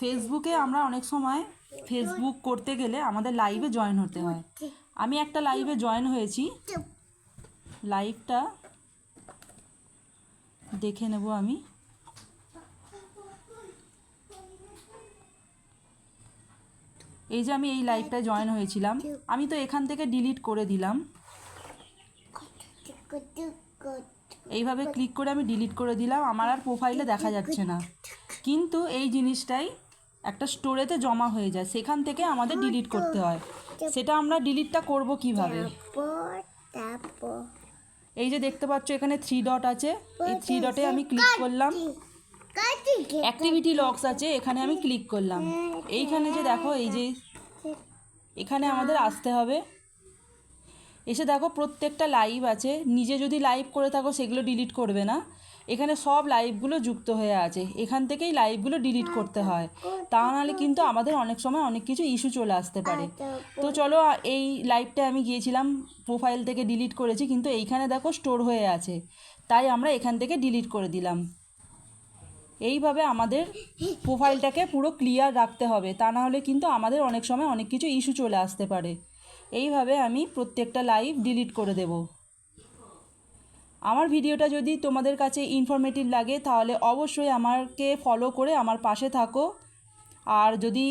ফেসবুকে আমরা অনেক সময় ফেসবুক করতে গেলে আমাদের লাইভে জয়েন হতে হয়। আমি একটা লাইভে জয়েন হয়েছি, লাইভটা দেখে নেব আমি। এই যে আমি এই লাইভটায় জয়েন হয়েছিলাম, আমি তো এখান থেকে ডিলিট করে দিলাম। এইভাবে ক্লিক করে আমি ডিলিট করে দিলাম, আমার আর প্রোফাইলে দেখা যাচ্ছে না। কিন্তু এই জিনিসটাই একটা স্টোরেতে জমা হয়ে যায়, সেখান থেকে আমাদের ডিলিট করতে হয়। সেটা আমরা ডিলিটটা করব কিভাবে? এই যে দেখতে পাচ্ছ এখানে 3 ডট আছে, এই 3 ডটে আমি ক্লিক করলাম। অ্যাক্টিভিটি লগস আছে, এখানে আমি ক্লিক করলাম। এইখানে যে দেখো, এই যে এখানে আমাদের আসতে হবে। এসে দেখো প্রত্যেকটা লাইভ আছে। নিজে যদি লাইভ করে থাকো সেগুলো ডিলিট করবে না, এখানে সব লাইভগুলো যুক্ত হয়ে আছে, এখান থেকেই লাইভগুলো ডিলিট করতে হয়। তা নাহলে কিন্তু আমাদের অনেক সময় অনেক কিছু ইস্যু চলে আসতে পারে। তো চলো, এই লাইভটা আমি গিয়েছিলাম, প্রোফাইল থেকে ডিলিট করেছি, কিন্তু এইখানে দেখো স্টোর হয়ে আছে, তাই আমরা এখান থেকে ডিলিট করে দিলাম। এইভাবে আমাদের প্রোফাইলটাকে পুরো ক্লিয়ার রাখতে হবে, তা নাহলে কিন্তু আমাদের অনেক সময় অনেক কিছু ইস্যু চলে আসতে পারে। এইভাবে আমি প্রত্যেকটা লাইভ ডিলিট করে দেব। আমার ভিডিওটা যদি তোমাদের কাছে ইনফরমেটিভ লাগে তাহলে অবশ্যই আমাকে ফলো করে আমার পাশে থাকো। আর যদি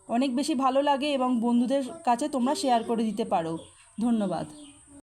অনেক বেশি ভালো লাগে এবং বন্ধুদের কাছে তোমরা শেয়ার করে দিতে পারো। ধন্যবাদ।